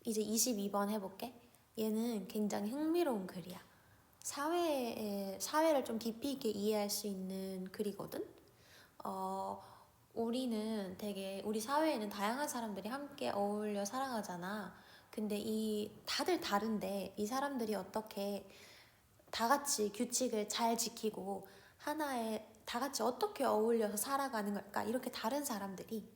이제 22번 해볼게. 얘는 굉장히 흥미로운 글이야. 사회를 좀 깊이 있게 이해할 수 있는 글이거든. 우리 사회에는 다양한 사람들이 함께 어울려 살아가잖아. 근데 다들 다른데 이 사람들이 어떻게 다 같이 규칙을 잘 지키고 다 같이 어떻게 어울려서 살아가는 걸까? 이렇게 다른 사람들이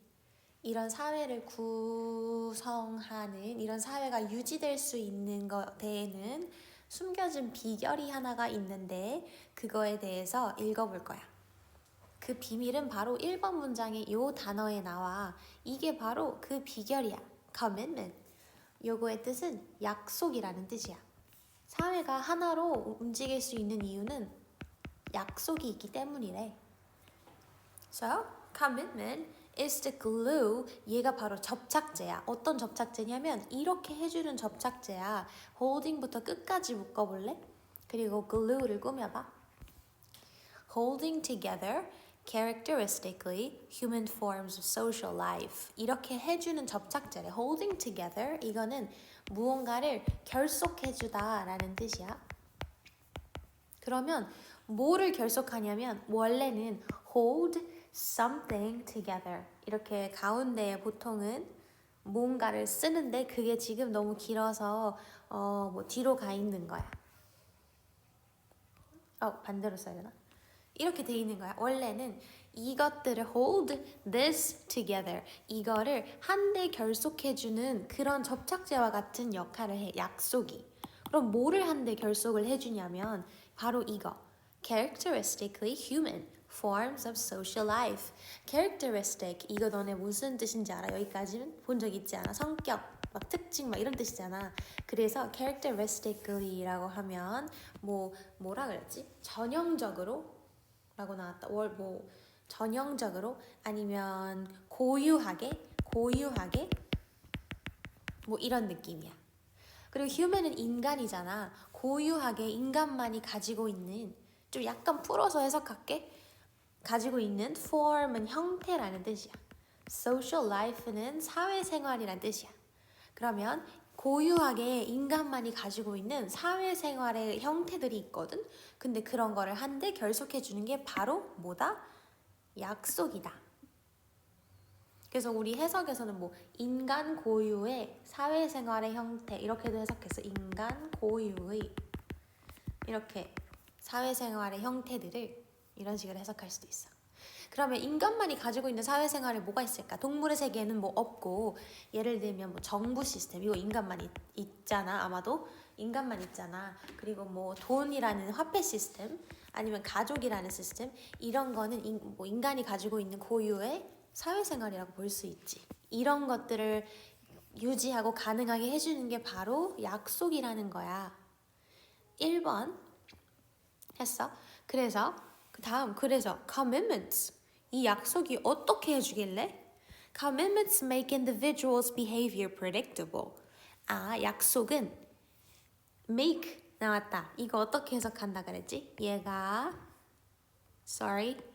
이런 사회를 구성하는, 이런 사회가 유지될 수 있는 데에는 숨겨진 비결이 하나가 있는데 그거에 대해서 읽어볼 거야. 그 비밀은 바로 1번 문장의 요 단어에 나와. 이게 바로 그 비결이야. commitment. 요거의 뜻은 약속이라는 뜻이야. 사회가 하나로 움직일 수 있는 이유는 약속이 있기 때문이래. So, commitment is the glue. 얘가 바로 접착제야. 어떤 접착제냐면 이렇게 해주는 접착제야. holding부터 끝까지 묶어볼래? 그리고 glue를 꾸며봐. holding together characteristically human forms of social life. 이렇게 해주는 접착제래. holding together 이거는 무언가를 결속해주다 라는 뜻이야. 그러면 뭐를 결속하냐면 원래는 hold something together 이렇게 가운데에 보통은 뭔가를 쓰는데 그게 지금 너무 길어서 뒤로 가 있는 거야. 반대로 써야 되나? 이렇게 돼 있는 거야. 원래는 이것들을 hold this together 이거를 한데 결속해주는 그런 접착제와 같은 역할을 해. 약속이. 그럼 뭐를 한데 결속을 해주냐면 바로 이거. characteristically human forms of social life. characteristic 이거 너네 무슨 뜻인지 알아? 여기까지는 본 적 있지 않아? 성격, 막 특징 막 이런 뜻이잖아. 그래서 characteristically라고 하면 뭐라 그랬지? 전형적으로 라고 나왔다. 전형적으로 아니면 고유하게 뭐 이런 느낌이야. 그리고 human은 인간이잖아. 고유하게 인간만이 가지고 있는, 좀 약간 풀어서 해석할게. 가지고 있는 form은 형태라는 뜻이야. social life는 사회생활이란 뜻이야. 그러면 고유하게 인간만이 가지고 있는 사회생활의 형태들이 있거든. 근데 그런 거를 한데 결속해주는 게 바로 뭐다? 약속이다. 그래서 우리 해석에서는 인간 고유의 사회생활의 형태 이렇게도 해석했어. 인간 고유의 이렇게 사회생활의 형태들을 이런 식으로 해석할 수도 있어. 그러면 인간만이 가지고 있는 사회생활에 뭐가 있을까? 동물의 세계에는 없고, 예를 들면 정부 시스템, 이거 인간만 있잖아. 아마도 인간만 있잖아. 그리고 돈이라는 화폐 시스템, 아니면 가족이라는 시스템, 이런 거는 인간이 가지고 있는 고유의 사회생활이라고 볼 수 있지. 이런 것들을 유지하고 가능하게 해주는 게 바로 약속이라는 거야. 1번 했어. 그래서 commitments 이 약속이 어떻게 해주길래? Commitments make individuals' behavior predictable. 약속은 make 나왔다. 이거 어떻게 해석한다 그랬지?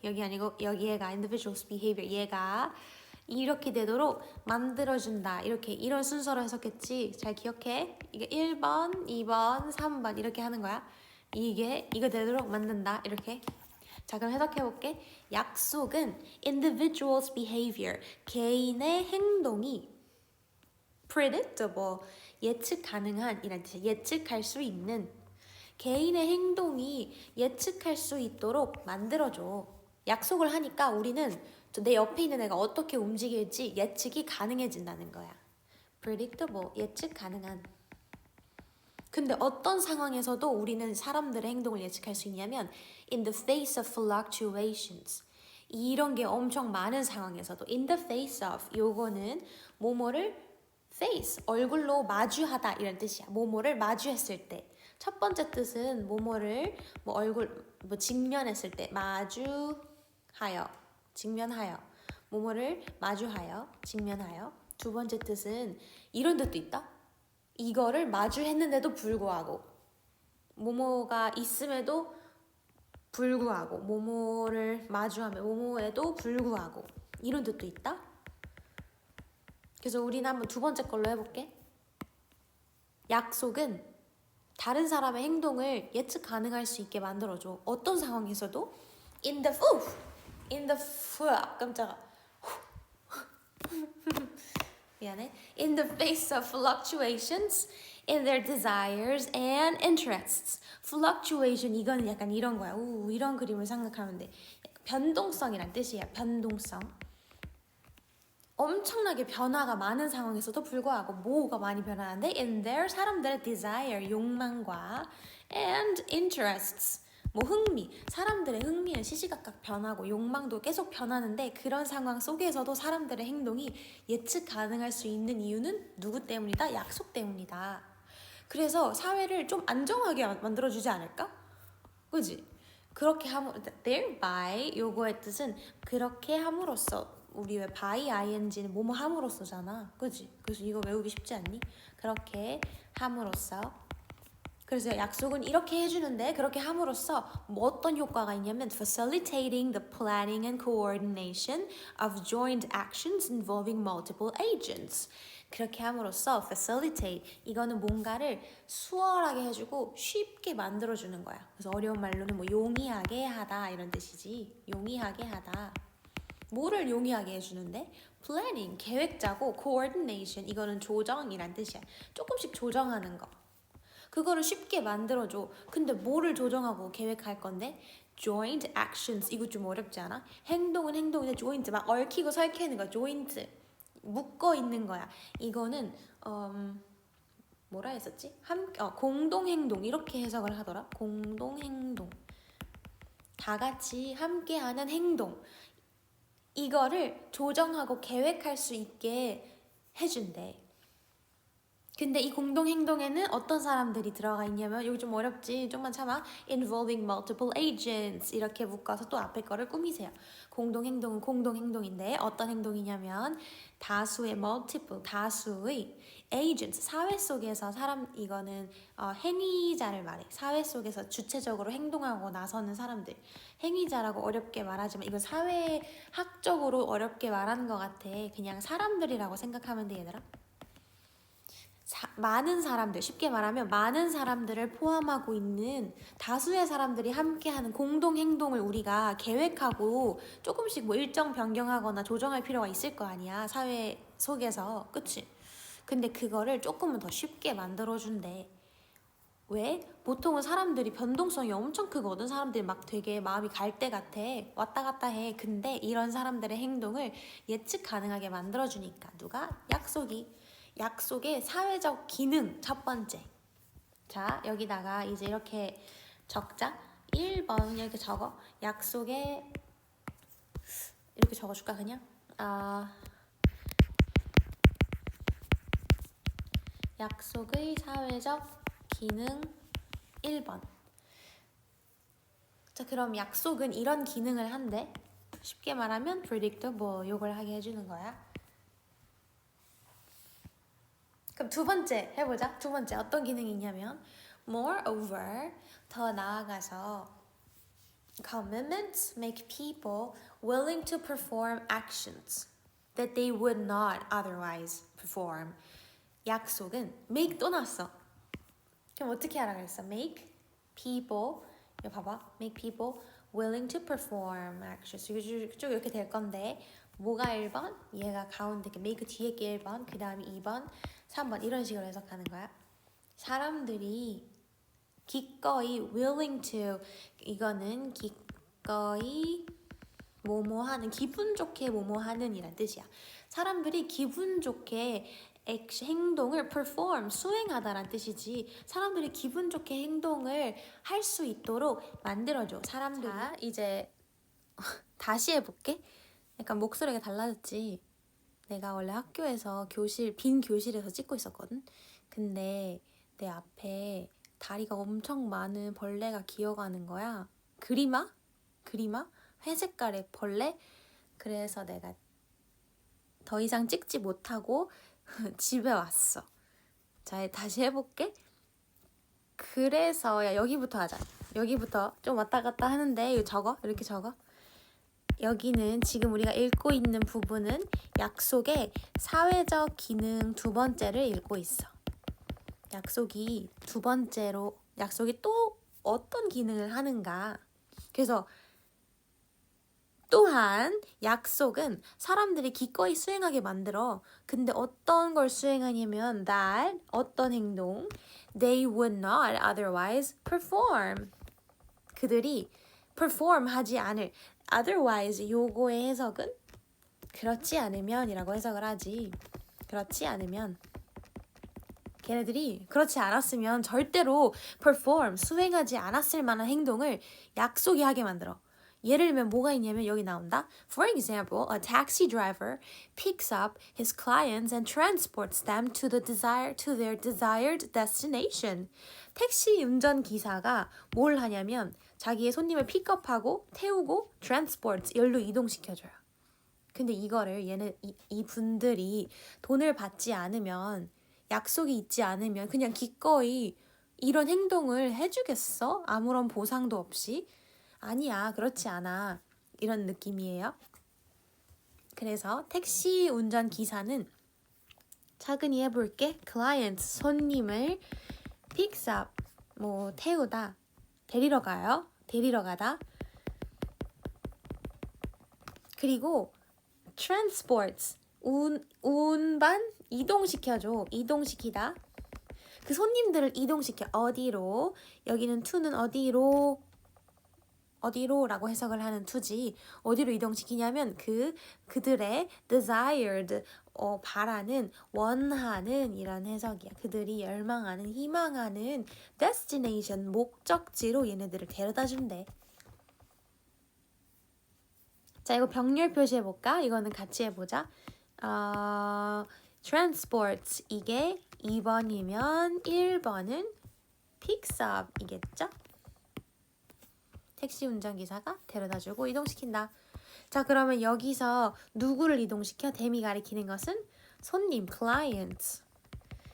여기 아니고 얘가 individuals' behavior. 얘가 이렇게 되도록 만들어준다. 이런 순서로 해석했지. 잘 기억해. 이게 1번, 2번, 3번 이렇게 하는 거야. 이거 되도록 만든다. 이렇게. 자, 그럼 해석해볼게. 약속은 individual's behavior, 개인의 행동이 predictable, 예측 가능한 이란 뜻이야. 예측할 수 있는 개인의 행동이 예측할 수 있도록 만들어줘. 약속을 하니까 우리는 내 옆에 있는 애가 어떻게 움직일지 예측이 가능해진다는 거야. predictable, 예측 가능한. 근데 어떤 상황에서도 우리는 사람들의 행동을 예측할 수 있냐면 in the face of fluctuations. 이런 게 엄청 많은 상황에서도 in the face of 요거는 뭐뭐를 face 얼굴로 마주하다 이런 뜻이야. 뭐뭐를 마주했을 때. 첫 번째 뜻은 뭐뭐를 직면했을 때 마주하여 직면하여 뭐뭐를 마주하여 직면하여. 두 번째 뜻은 이런 뜻도 있다. 이거를 마주했는데도 불구하고 모모가 있음에도 불구하고 모모를 마주하며 모모에도 불구하고 이런 뜻도 있다. 그래서 우리는 한번 두 번째 걸로 해볼게. 약속은 다른 사람의 행동을 예측 가능할 수 있게 만들어줘. 어떤 상황에서도 깜짝아. 미안해. In the face of fluctuations in their desires and interests. fluctuation 이거는 약간 이런 거야. 이런 그림을 생각하면 돼. 변동성이란 뜻이야. 변동성. 엄청나게 변화가 많은 상황에서도 불구하고 뭐가 많이 변하는데 in their 사람들의 desire 욕망과 and interests 뭐 흥미 사람들의 흥미는 시시각각 변하고 욕망도 계속 변하는데 그런 상황 속에서도 사람들의 행동이 예측 가능할 수 있는 이유는 누구 때문이다? 약속 때문이다. 그래서 사회를 좀 안정하게 만들어주지 않을까? 그지? 그렇게 thereby 요거의 뜻은 그렇게 함으로써 우리 왜 by ing는 뭐뭐 함으로써잖아. 그지? 그래서 이거 외우기 쉽지 않니? 그렇게 함으로써 그래서 약속은 이렇게 해주는데 그렇게 함으로써 뭐 어떤 효과가 있냐면 facilitating the planning and coordination of joint actions involving multiple agents. 그렇게 함으로써 facilitate 이거는 뭔가를 수월하게 해주고 쉽게 만들어주는 거야. 그래서 어려운 말로는 뭐 용이하게 하다 이런 뜻이지. 용이하게 하다. 뭐를 용이하게 해주는데? planning 계획 짜고 coordination 이거는 조정이란 뜻이야. 조금씩 조정하는 거. 그거를 쉽게 만들어줘. 근데 뭐를 조정하고 계획할 건데? joint actions 이거 좀 어렵지 않아? 행동은 행동인데 joint 막 얽히고 설키는 거 joint 묶어 있는 거야. 이거는 뭐라 했었지? 공동 행동 이렇게 해석을 하더라. 공동 행동. 다 같이 함께하는 행동. 이거를 조정하고 계획할 수 있게 해준대. 근데 이 공동행동에는 어떤 사람들이 들어가 있냐면 이거 좀 어렵지? 좀만 참아. involving multiple agents 이렇게 묶어서 또 앞에 거를 꾸미세요. 공동행동은 공동행동인데 어떤 행동이냐면 다수의 agents 사회 속에서 이거는 행위자를 말해. 사회 속에서 주체적으로 행동하고 나서는 사람들. 행위자라고 어렵게 말하지만 이건 사회학적으로 어렵게 말하는 것 같아. 그냥 사람들이라고 생각하면 돼 얘들아. 많은 사람들, 쉽게 말하면 많은 사람들을 포함하고 있는 다수의 사람들이 함께하는 공동행동을 우리가 계획하고 조금씩 뭐 일정 변경하거나 조정할 필요가 있을 거 아니야. 사회 속에서. 그치? 근데 그거를 조금은 더 쉽게 만들어준대. 왜? 보통은 사람들이 변동성이 엄청 크거든. 사람들이 막 되게 마음이 갈 때 같아. 왔다 갔다 해. 근데 이런 사람들의 행동을 예측 가능하게 만들어주니까 누가? 약속의 사회적 기능 첫 번째. 자, 여기다가 이제 이렇게 적자. 1번 이렇게 적어. 약속에 이렇게 적어줄까 그냥? 약속의 사회적 기능 1번. 자, 그럼 약속은 이런 기능을 한대. 쉽게 말하면 predictable 요걸 하게 해주는 거야. 그럼 두 번째 해보자. 두 번째 어떤 기능이 있냐면 moreover 더 나아가서 commitments make people willing to perform actions that they would not otherwise perform. 약속은 make 또 났어. 그럼 어떻게 하라 그랬어? make people 이거 봐봐. make people willing to perform actions. 이거 쭉 이렇게 될 건데 뭐가 1번? 얘가 가운데 make 뒤에 게 1번 그 다음에 2번 3번 이런 식으로 해석하는 거야. 사람들이 기꺼이 willing to 이거는 기꺼이 뭐뭐하는 기분 좋게 뭐뭐하는 이란 뜻이야. 사람들이 기분 좋게 행동을 perform 수행하다란 뜻이지. 사람들이 기분 좋게 행동을 할 수 있도록 만들어줘. 사람들이. 자, 이제 다시 해볼게. 약간 목소리가 달라졌지. 내가 원래 학교에서 빈 교실에서 찍고 있었거든. 근데 내 앞에 다리가 엄청 많은 벌레가 기어가는 거야. 그리마? 회색깔의 벌레? 그래서 내가 더 이상 찍지 못하고 집에 왔어. 자, 다시 해볼게. 그래서 여기부터 하자. 여기부터 좀 왔다 갔다 하는데 이거 적어. 이렇게 적어. 여기는 지금 우리가 읽고 있는 부분은 약속의 사회적 기능 두 번째를 읽고 있어. 약속이 두 번째로 약속이 또 어떤 기능을 하는가. 그래서 또한 약속은 사람들이 기꺼이 수행하게 만들어. 근데 어떤 걸 수행하냐면 that 어떤 행동 they would not otherwise perform. 그들이 perform 하지 않을 otherwise 요거의 해석은 그렇지 않으면이라고 해석을 하지. 그렇지 않으면 걔네들이 그렇지 않았으면 절대로 perform 수행하지 않았을 만한 행동을 약속이 하게 만들어. 예를 들면 뭐가 있냐면 여기 나온다. For example, a taxi driver picks up his clients and transports them to their desired destination. 택시 운전 기사가 뭘 하냐면 자기의 손님을 픽업하고 태우고 transport 열로 이동시켜줘요. 근데 이거를 이 분들이 돈을 받지 않으면 약속이 있지 않으면 그냥 기꺼이 이런 행동을 해주겠어? 아무런 보상도 없이? 아니야, 그렇지 않아. 이런 느낌이에요. 그래서 택시 운전 기사는 차근히 해볼게. client, 손님을 picks up, 태우다, 데리러 가요. 데리러 가다. 그리고 transports, 운반, 이동시켜줘. 이동시키다. 그 손님들을 이동시켜. 어디로? 여기는 to는 어디로라고 해석을 하는 to지. 어디로 이동시키냐면 그들의 desired, 바라는, 원하는 이런 해석이야. 그들이 열망하는, 희망하는 destination, 목적지로 얘네들을 데려다 준대. 자, 이거 병렬 표시해볼까? 이거는 같이 해보자. transports 이게 2번이면 1번은 picks up 이겠죠? 택시 운전기사가 데려다주고 이동시킨다. 자, 그러면 여기서 누구를 이동시켜? 댐이 가리키는 것은 손님, clients.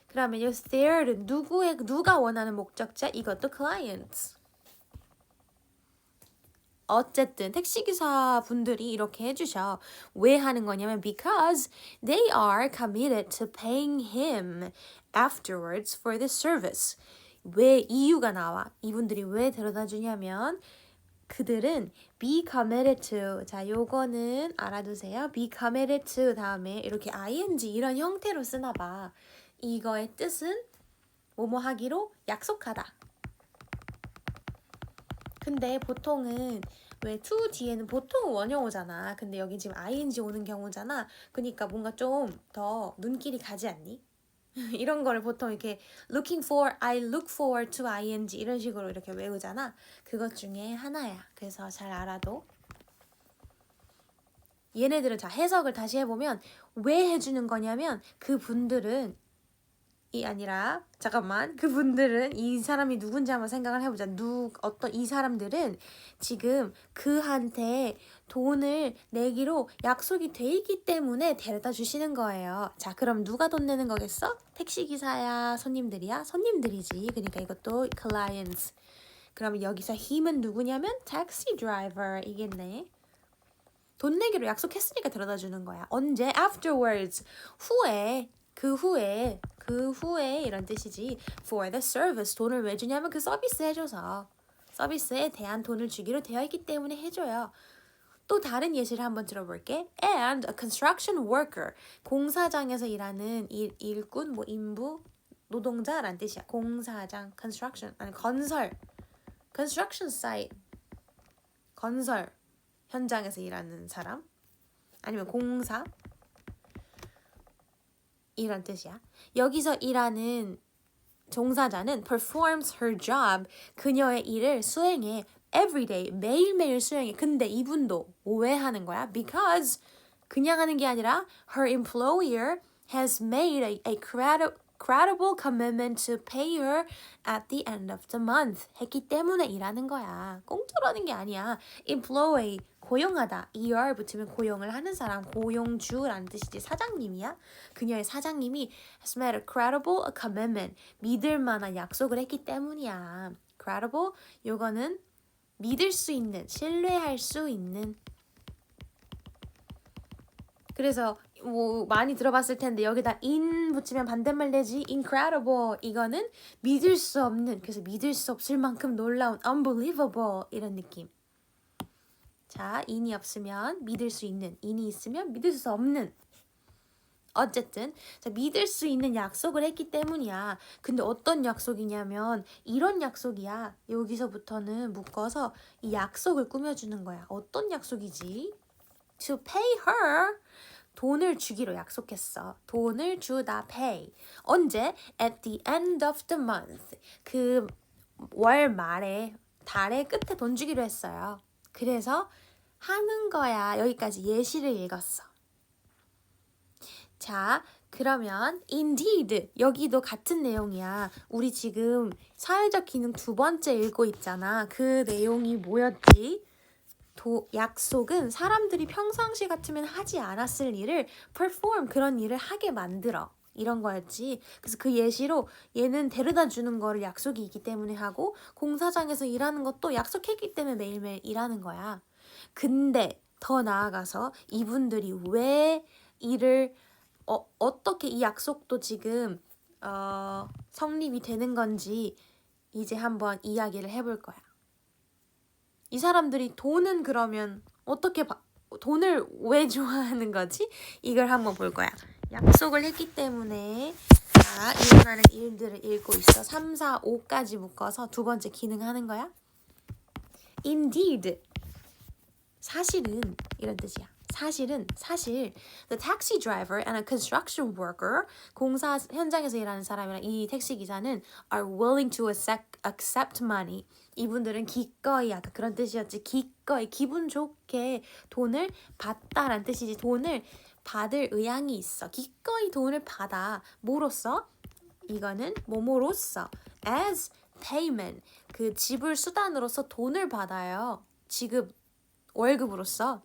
그러면 이 there는 누가 원하는 목적자? 이것도 clients. 어쨌든 택시기사 분들이 이렇게 해주셔. 왜 하는 거냐면 because they are committed to paying him afterwards for the service. 왜 이유가 나와? 이분들이 왜 데려다 주냐면 그들은 be committed to. 자, 요거는 알아두세요. be committed to 다음에 이렇게 ing 이런 형태로 쓰나 봐. 이거의 뜻은 뭐뭐 하기로 약속하다. 근데 보통은 왜 to 뒤에는 보통은 원형어잖아. 근데 여기 지금 ing 오는 경우잖아. 그러니까 뭔가 좀 더 눈길이 가지 않니? 이런 거를 보통 이렇게 I look forward to ing 이런 식으로 이렇게 외우잖아. 그것 중에 하나야. 그래서 잘 알아도. 얘네들은 자 해석을 다시 해보면 왜 해주는 거냐면 그분들은 그분들은 이 사람이 누군지 한번 생각을 해보자. 이 사람들은 지금 그한테 돈을 내기로 약속이 돼 있기 때문에 데려다 주시는 거예요. 자, 그럼 누가 돈 내는 거겠어? 택시기사야? 손님들이야? 손님들이지. 그러니까 이것도 clients. 그럼 여기서 him은 누구냐면 taxi driver 이겠네. 돈 내기로 약속했으니까 데려다 주는 거야. 언제? afterwards. 그 후에 이런 뜻이지. For the service. 돈을 왜 주냐면 그 서비스 해줘서. 서비스에 대한 돈을 주기로 되어 있기 때문에 해줘요. 또 다른 예시를 한번 들어볼게. And a construction worker. 공사장에서 일하는 일꾼, 인부, 노동자란 뜻이야. 공사장, construction. 아니, 건설. construction site. 건설. 현장에서 일하는 사람. 아니면 공사. 이런 뜻이야. 여기서 일하는 종사자는 performs her job. 그녀의 일을 수행해. every day. 매일매일 수행해. 근데 이분도 오해하는 거야. because 그냥 하는 게 아니라 her employer has made a credible commitment to pay her at the end of the month. 했기 때문에 일하는 거야. 공짜로 하는 게 아니야. employee. 고용하다. er 붙으면 고용을 하는 사람, 고용주라는 뜻이지. 사장님이야. 그녀의 사장님이 has made a credible commitment. 믿을 만한 약속을 했기 때문이야. credible, 요거는 믿을 수 있는, 신뢰할 수 있는. 그래서 뭐 많이 들어봤을 텐데 여기다 in 붙이면 반대말 되지. incredible 이거는 믿을 수 없는, 그래서 믿을 수 없을 만큼 놀라운, unbelievable 이런 느낌. 자, in이 없으면 믿을 수 있는, in이 있으면 믿을 수 없는. 어쨌든 자, 믿을 수 있는 약속을 했기 때문이야. 근데 어떤 약속이냐면 이런 약속이야. 여기서부터는 묶어서 이 약속을 꾸며주는 거야. 어떤 약속이지? To pay her. 돈을 주기로 약속했어. 돈을 주다 pay. 언제? At the end of the month. 그 월 말에, 달의 끝에 돈 주기로 했어요. 그래서 하는 거야. 여기까지 예시를 읽었어. 자, 그러면 indeed 여기도 같은 내용이야. 우리 지금 사회적 기능 두 번째 읽고 있잖아. 그 내용이 뭐였지? 약속은 사람들이 평상시 같으면 하지 않았을 일을 perform, 그런 일을 하게 만들어. 이런 거였지. 그래서 그 예시로 얘는 데려다 주는 거를 약속이 있기 때문에 하고, 공사장에서 일하는 것도 약속했기 때문에 매일매일 일하는 거야. 근데 더 나아가서 이분들이 왜 일을 어떻게 이 약속도 지금 성립이 되는 건지 이제 한번 이야기를 해볼 거야. 이 사람들이 돈은 그러면 돈을 왜 좋아하는 거지? 이걸 한번 볼 거야. 약속을 했기 때문에 자, 일어나는 일들을 읽고 있어. 3, 4, 5까지 묶어서 두 번째 기능 하는 거야. Indeed. 사실은 이런 뜻이야. 사실 the taxi driver and a construction worker, 공사 현장에서 일하는 사람이랑 이 택시 기사는 are willing to accept money. 이분들은 기꺼이, 아까 그런 뜻이었지. 기꺼이, 기분 좋게 돈을 받다란 뜻이지. 돈을 받을 의향이 있어. 기꺼이 돈을 받아. 뭐로써? 이거는 뭐뭐로써 as payment, 그 지불 수단으로서 돈을 받아요. 지급, 월급으로서.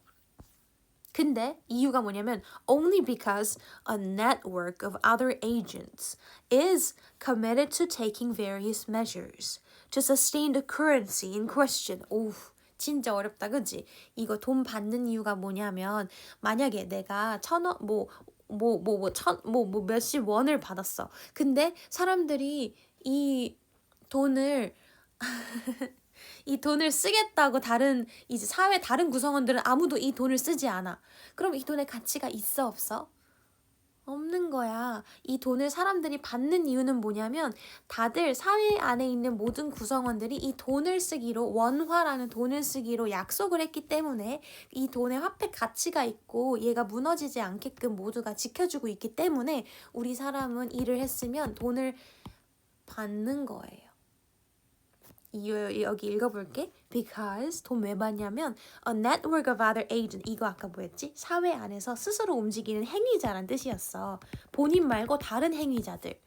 근데 이유가 뭐냐면 only because a network of other agents is committed to taking various measures to sustain the currency in question. 오, 진짜 어렵다, 그치? 이거 돈 받는 이유가 뭐냐면 만약에 내가 1,000원 몇십 원을 받았어. 근데 사람들이 이 돈을 쓰겠다고 이제 사회 다른 구성원들은 아무도 이 돈을 쓰지 않아. 그럼 이 돈의 가치가 있어, 없어? 없는 거야. 이 돈을 사람들이 받는 이유는 뭐냐면 다들 사회 안에 있는 모든 구성원들이 이 돈을 쓰기로, 원화라는 돈을 쓰기로 약속을 했기 때문에, 이 돈의 화폐 가치가 있고 얘가 무너지지 않게끔 모두가 지켜주고 있기 때문에 우리 사람은 일을 했으면 돈을 받는 거예요. 여기 읽어볼게. Because 돈 왜 받냐면 a network of other agents, 이거 아까 뭐였지? 사회 안에서 스스로 움직이는 행위자란 뜻이었어. 본인 말고 다른 행위자들,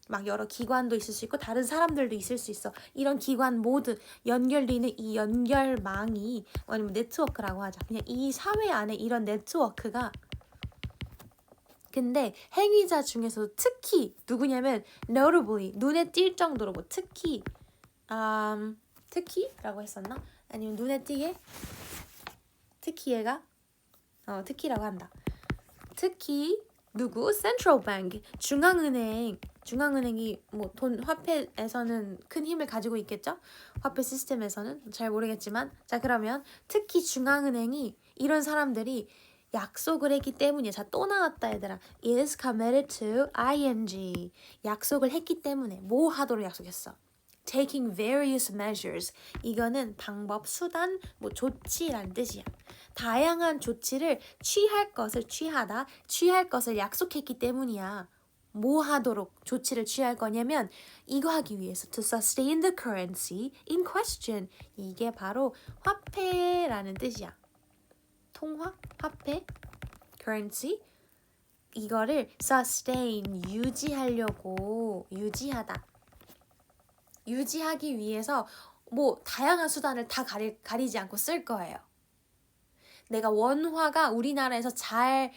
막 여러 기관도 있을 수 있고 다른 사람들도 있을 수 있어. 이런 기관 모두 연결되는 이 연결망이, 아니면 네트워크라고 하자. 그냥 이 사회 안에 이런 네트워크가, 근데 행위자 중에서도 특히 누구냐면 notably, 눈에 띌 정도로, 뭐 특히라고 했었나? 아니면 눈에 띄게? 특히 얘가? 특히라고 한다. 특히 누구? Central Bank, 중앙은행이 뭐 돈, 화폐에서는 큰 힘을 가지고 있겠죠? 화폐 시스템에서는 잘 모르겠지만, 자, 그러면 특히 중앙은행이, 이런 사람들이 약속을 했기 때문이야. 자, 또 나왔다 얘들아. is committed to ing. 약속을 했기 때문에 뭐 하도록 약속했어? taking various measures. 이거는 방법, 수단, 뭐 조치란 뜻이야. 다양한 조치를 취할 것을 약속했기 때문이야. 뭐 하도록 조치를 취할 거냐면 이거 하기 위해서 to sustain the currency in question. 이게 바로 화폐라는 뜻이야. 통화, 화폐, currency. 이거를 sustain, 유지하기 위해서 뭐 다양한 수단을 다 가리지 않고 쓸 거예요. 내가 원화가 우리나라에서 잘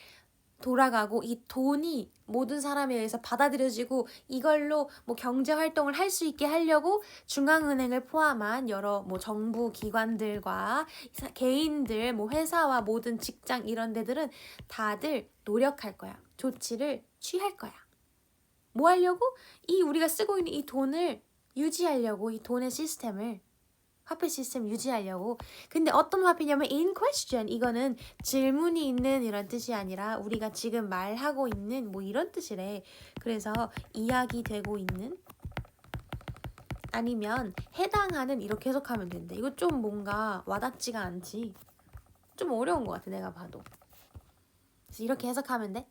돌아가고 이 돈이 모든 사람에 의해서 받아들여지고 이걸로 뭐 경제 활동을 할 수 있게 하려고 중앙은행을 포함한 여러 뭐 정부 기관들과 개인들, 뭐 회사와 모든 직장 이런 데들은 다들 노력할 거야. 조치를 취할 거야. 뭐 하려고? 이 우리가 쓰고 있는 이 돈을 유지하려고, 이 돈의 시스템을, 화폐 시스템 유지하려고. 근데 어떤 화폐냐면 in question, 이거는 질문이 있는 이런 뜻이 아니라 우리가 지금 말하고 있는 뭐 이런 뜻이래. 그래서 이야기되고 있는, 아니면 해당하는, 이렇게 해석하면 된대. 이거 좀 뭔가 와닿지가 않지. 좀 어려운 것 같아, 내가 봐도. 그래서 이렇게 해석하면 돼.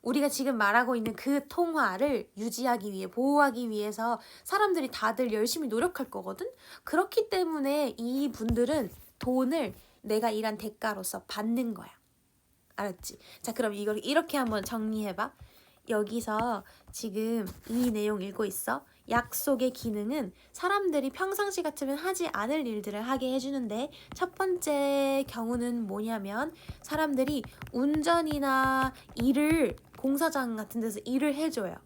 우리가 지금 말하고 있는 그 통화를 유지하기 위해, 보호하기 위해서 사람들이 다들 열심히 노력할 거거든? 그렇기 때문에 이 분들은 돈을 내가 일한 대가로서 받는 거야. 알았지? 자, 그럼 이걸 이렇게 한번 정리해봐. 여기서 지금 이 내용 읽고 있어. 약속의 기능은 사람들이 평상시 같으면 하지 않을 일들을 하게 해주는데, 첫 번째 경우는 뭐냐면 사람들이 운전이나 일을, 공사장 같은 데서 일을 해줘요.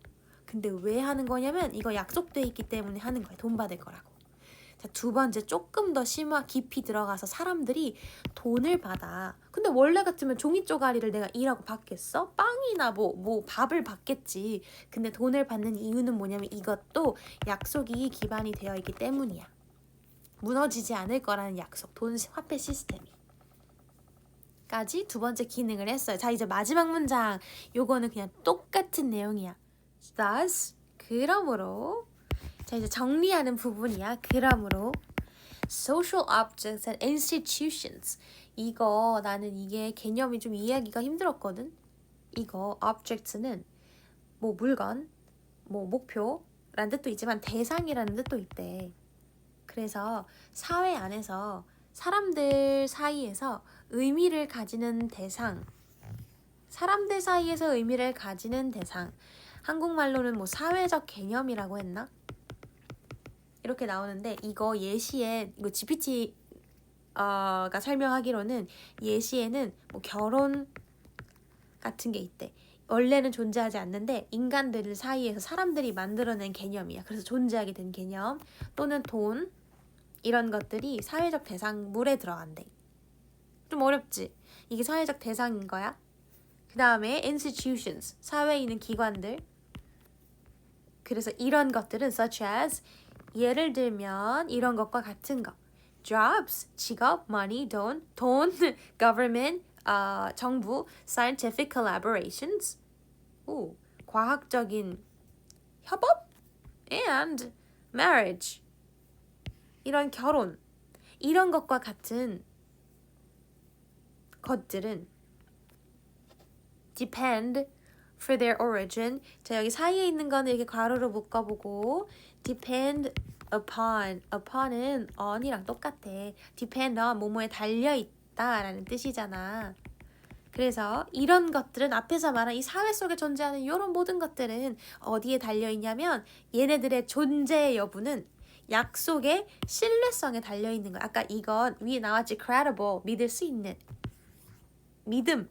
근데 왜 하는 거냐면 이거 약속돼 있기 때문에 하는 거야. 돈 받을 거라고. 자, 두 번째, 조금 더 깊이 들어가서 사람들이 돈을 받아. 근데 원래 같으면 종이 쪼가리를 내가 일하고 받겠어? 빵이나 뭐 밥을 받겠지. 근데 돈을 받는 이유는 뭐냐면 이것도 약속이 기반이 되어 있기 때문이야. 무너지지 않을 거라는 약속, 돈 화폐 시스템이. 까지 두 번째 기능을 했어요. 자, 이제 마지막 문장. 요거는 그냥 똑같은 내용이야. Thus, 그러므로. 자, 이제 정리하는 부분이야. 그러므로 social objects and institutions. 이거 나는 이게 개념이 좀 이해하기가 힘들었거든. 이거 objects는 뭐 물건, 뭐 목표라는 뜻도 있지만 대상이라는 뜻도 있대. 그래서 사회 안에서 사람들 사이에서 의미를 가지는 대상, 사람들 사이에서 의미를 가지는 대상. 한국말로는 뭐 사회적 개념이라고 했나? 이렇게 나오는데, 이거 예시에, 이거 GPT가 설명하기로는 예시에는 뭐 결혼 같은 게 있대. 원래는 존재하지 않는데 인간들 사이에서 사람들이 만들어낸 개념이야. 그래서 존재하게 된 개념, 또는 돈, 이런 것들이 사회적 대상물에 들어간대. 좀 어렵지? 이게 사회적 대상인 거야. 그 다음에 institutions, 사회에 있는 기관들. 그래서 이런 것들은 such as, 예를 들면 이런 것과 같은 거. jobs, 직업, money, 돈, government, 정부, scientific collaborations, 과학적인 협업, and marriage, 이런 결혼, 이런 것과 같은 것들은 depend for their origin. 자, 여기 사이에 있는 거는 이렇게 괄호로 묶어보고, depend upon은 on이랑 똑같아. depend on, 뭐뭐에 달려있다라는 뜻이잖아. 그래서 이런 것들은 앞에서 말한 이 사회 속에 존재하는 이런 모든 것들은 어디에 달려있냐면 얘네들의 존재 여부는 약속의 신뢰성에 달려있는 거야. 아까 이건 위에 나왔지. credible, 믿을 수 있는. 믿음,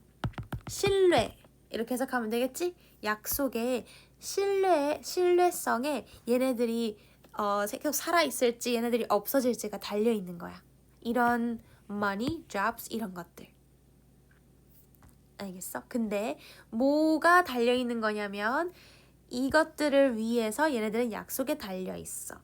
신뢰, 이렇게 해석하면 되겠지? 약속의 신뢰성에 얘네들이 계속 살아있을지 얘네들이 없어질지가 달려있는 거야. 이런 money, jobs, 이런 것들. 알겠어? 근데 뭐가 달려있는 거냐면 이것들을 위해서 얘네들은 약속에 달려있어.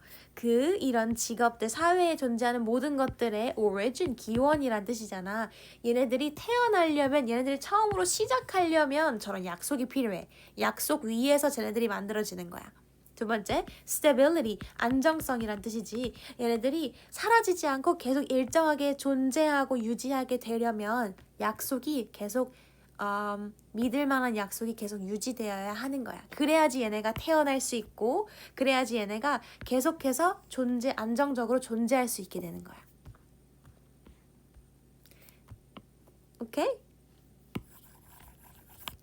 이런 직업들, 사회에 존재하는 모든 것들의 origin, 기원이란 뜻이잖아. 얘네들이 태어나려면, 얘네들이 처음으로 시작하려면 저런 약속이 필요해. 약속 위에서 쟤네들이 만들어지는 거야. 두 번째, stability, 안정성이란 뜻이지. 얘네들이 사라지지 않고 계속 일정하게 존재하고 유지하게 되려면 약속이 계속 믿을 만한 약속이 계속 유지되어야 하는 거야. 그래야지 얘네가 태어날 수 있고, 그래야지 얘네가 계속해서 안정적으로 존재할 수 있게 되는 거야. 오케이?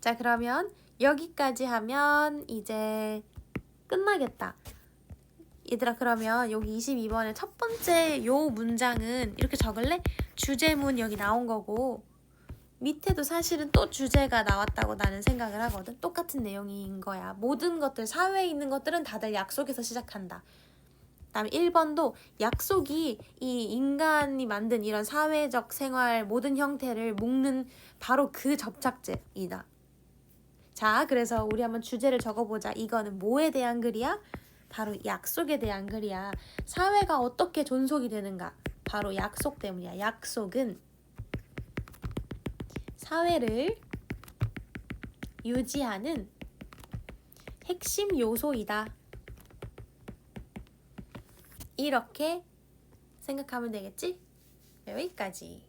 자, 그러면 여기까지 하면 이제 끝나겠다. 얘들아, 그러면 여기 22번의 첫 번째 요 문장은 이렇게 적을래? 주제문 여기 나온 거고, 밑에도 사실은 또 주제가 나왔다고 나는 생각을 하거든. 똑같은 내용인 거야. 모든 것들, 사회에 있는 것들은 다들 약속에서 시작한다. 그다음에 1번도 약속이 이 인간이 만든 이런 사회적 생활 모든 형태를 묶는 바로 그 접착제이다. 자, 그래서 우리 한번 주제를 적어보자. 이거는 뭐에 대한 글이야? 바로 약속에 대한 글이야. 사회가 어떻게 존속이 되는가? 바로 약속 때문이야. 약속은 사회를 유지하는 핵심 요소이다. 이렇게 생각하면 되겠지? 여기까지.